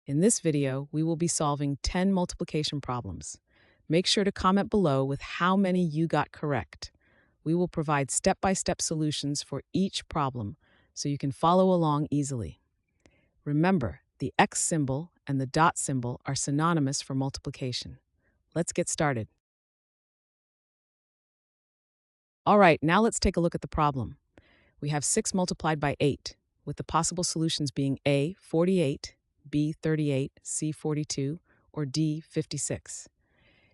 In this video, we will be solving 10 multiplication problems. Make sure to comment below with how many you got correct. We will provide step-by-step solutions for each problem so you can follow along easily. Remember, the X symbol and the dot symbol are synonymous for multiplication. Let's get started. All right, now let's take a look at the problem. We have 6 multiplied by 8, with the possible solutions being A, 48, B, 38, C, 42, or D, 56.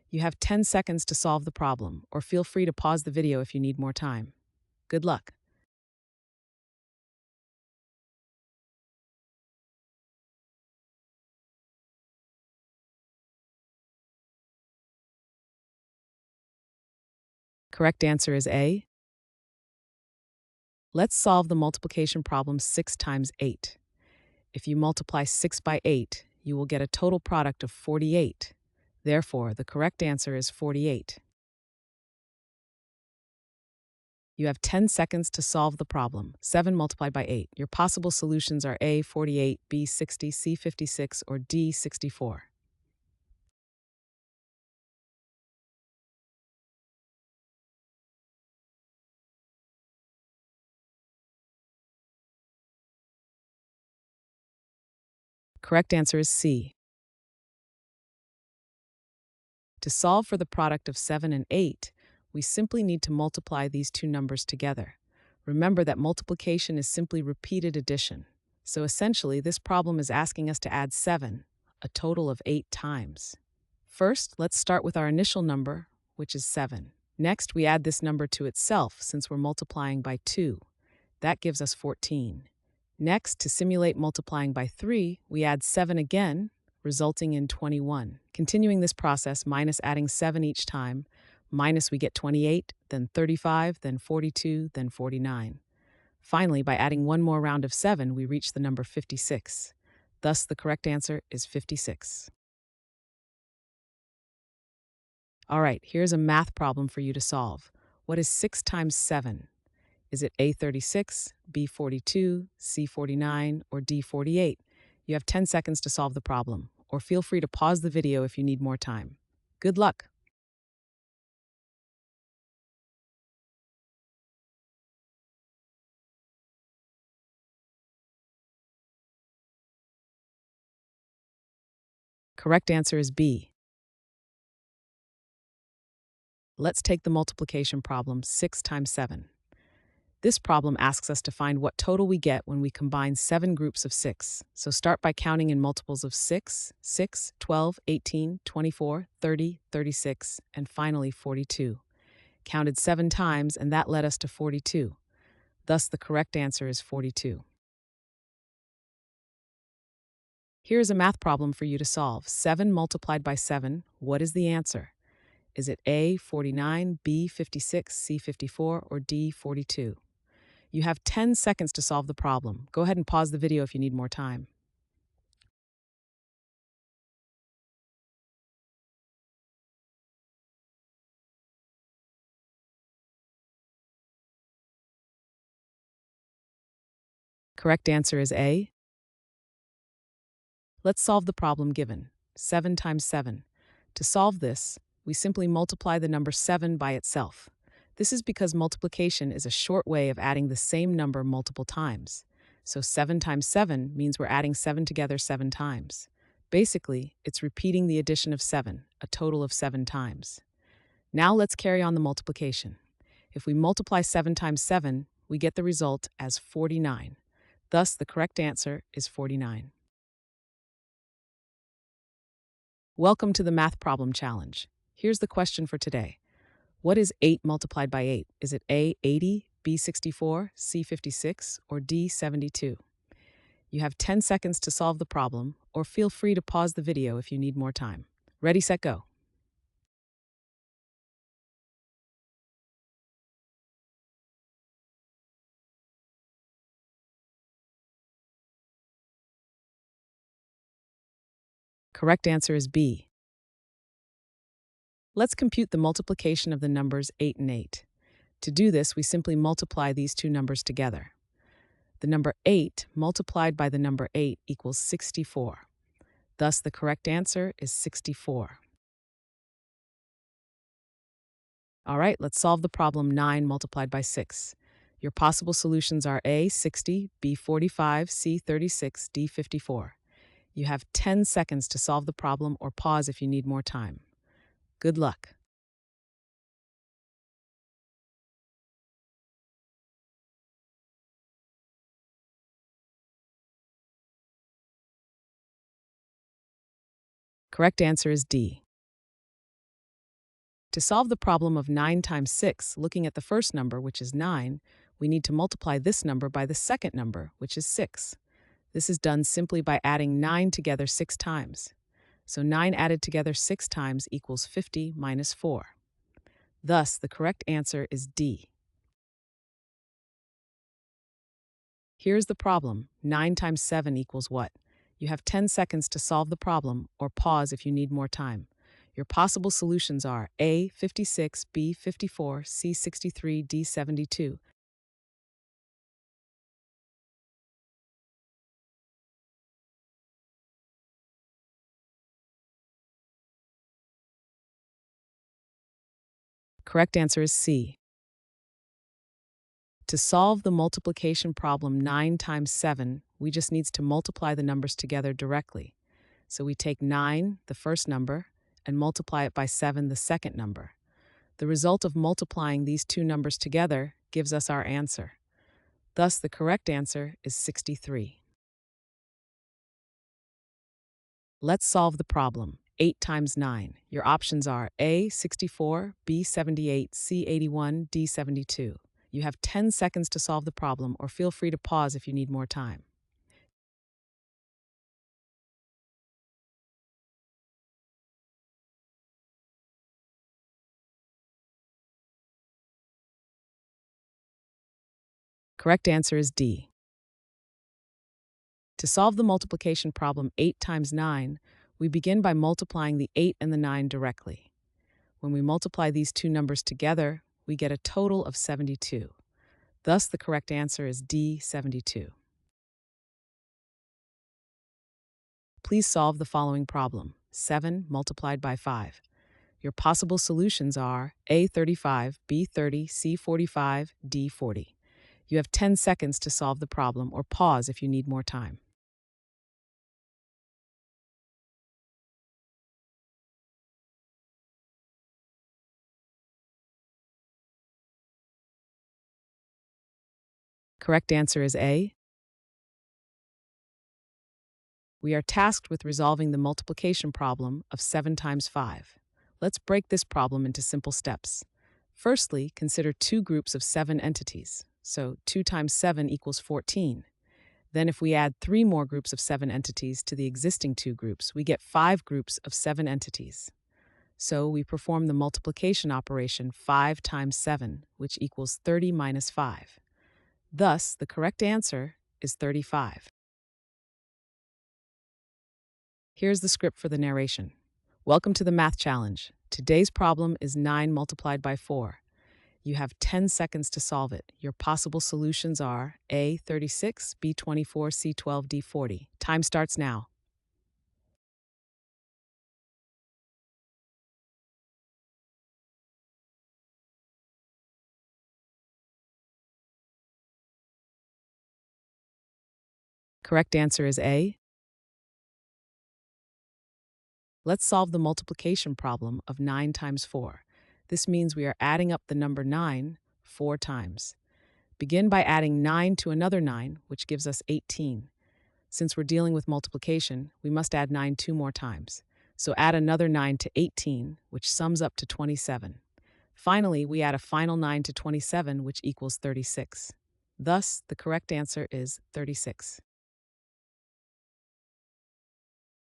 You have 10 seconds to solve the problem, or feel free to pause the video if you need more time. Good luck. Correct answer is A. Let's solve the multiplication problem 6 times 8. If you multiply 6 by 8, you will get a total product of 48. Therefore, the correct answer is 48. You have 10 seconds to solve the problem. 7 multiplied by 8. Your possible solutions are A, 48, B, 60, C, 56, or D, 64. Correct answer is C. To solve for the product of 7 and 8, we simply need to multiply these two numbers together. Remember that multiplication is simply repeated addition. So essentially, this problem is asking us to add 7, a total of 8 times. First, let's start with our initial number, which is 7. Next, we add this number to itself since we're multiplying by 2. That gives us 14. Next, to simulate multiplying by 3, we add 7 again, resulting in 21. Continuing this process minus adding 7 each time, minus we get 28, then 35, then 42, then 49. Finally, by adding one more round of 7, we reach the number 56. Thus, the correct answer is 56. All right, here's a math problem for you to solve. What is 6 times 7? Is it A, 36, B, 42, C, 49, or D, 48? You have 10 seconds to solve the problem, or feel free to pause the video if you need more time. Good luck! Correct answer is B. Let's take the multiplication problem 6 times 7. This problem asks us to find what total we get when we combine 7 groups of 6. So start by counting in multiples of 6, 6, 12, 18, 24, 30, 36, and finally 42. Counted 7 times, and that led us to 42. Thus, the correct answer is 42. Here's a math problem for you to solve. 7 multiplied by 7, what is the answer? Is it A, 49, B, 56, C, 54, or D, 42? You have 10 seconds to solve the problem. Go ahead and pause the video if you need more time. Correct answer is A. Let's solve the problem given, 7 times 7. To solve this, we simply multiply the number 7 by itself. This is because multiplication is a short way of adding the same number multiple times. So 7 times 7 means we're adding 7 together 7 times. Basically, it's repeating the addition of 7, a total of 7 times. Now let's carry on the multiplication. If we multiply 7 times 7, we get the result as 49. Thus, the correct answer is 49. Welcome to the Math Problem Challenge. Here's the question for today. What is 8 multiplied by 8? Is it A, 80, B, 64, C, 56, or D, 72? You have 10 seconds to solve the problem, or feel free to pause the video if you need more time. Ready, set, go. Correct answer is B. Let's compute the multiplication of the numbers 8 and 8. To do this, we simply multiply these two numbers together. The number 8 multiplied by the number 8 equals 64. Thus, the correct answer is 64. All right, let's solve the problem 9 multiplied by 6. Your possible solutions are A, 60, B, 45, C, 36, D, 54. You have 10 seconds to solve the problem or pause if you need more time. Good luck. Correct answer is D. To solve the problem of 9 times 6, looking at the first number, which is 9, we need to multiply this number by the second number, which is 6. This is done simply by adding 9 together 6 times. So 9 added together 6 times equals 50 minus 4. Thus, the correct answer is D. Here's the problem. 9 times 7 equals what? You have 10 seconds to solve the problem, or pause if you need more time. Your possible solutions are A, 56, B, 54, C, 63, D, 72. Correct answer is C. To solve the multiplication problem 9 times 7, we just need to multiply the numbers together directly. So we take 9, the first number, and multiply it by 7, the second number. The result of multiplying these two numbers together gives us our answer. Thus, the correct answer is 63. Let's solve the problem. 8 times 9. Your options are A, 64, B, 78, C, 81, D, 72. You have 10 seconds to solve the problem, or feel free to pause if you need more time. Correct answer is D. To solve the multiplication problem 8 times 9, we begin by multiplying the 8 and the 9 directly. When we multiply these two numbers together, we get a total of 72. Thus, the correct answer is D, 72. Please solve the following problem. 7 multiplied by 5. Your possible solutions are A, 35, B, 30, C, 45, D, 40. You have 10 seconds to solve the problem, or pause if you need more time. Correct answer is A. We are tasked with resolving the multiplication problem of 7 times 5. Let's break this problem into simple steps. Firstly, consider two groups of 7 entities. So 2 times 7 equals 14. Then if we add 3 more groups of 7 entities to the existing 2 groups, we get 5 groups of 7 entities. So we perform the multiplication operation 5 times 7, which equals 30 minus 5. Thus, the correct answer is 35. Here's the script for the narration. Welcome to the Math Challenge. Today's problem is 9 multiplied by 4. You have 10 seconds to solve it. Your possible solutions are A, 36, B, 24, C, 12, D, 40. Time starts now. Correct answer is A. Let's solve the multiplication problem of 9 times 4. This means we are adding up the number 9 4 times. Begin by adding 9 to another 9, which gives us 18. Since we're dealing with multiplication, we must add 9 2 more times. So add another 9 to 18, which sums up to 27. Finally, we add a final 9 to 27, which equals 36. Thus, the correct answer is 36.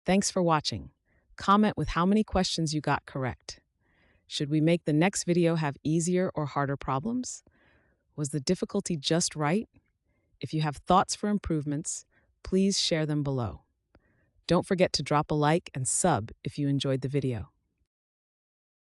Thanks for watching. Comment with how many questions you got correct. Should we make the next video have easier or harder problems? Was the difficulty just right? If you have thoughts for improvements, please share them below. Don't forget to drop a like and sub if you enjoyed the video.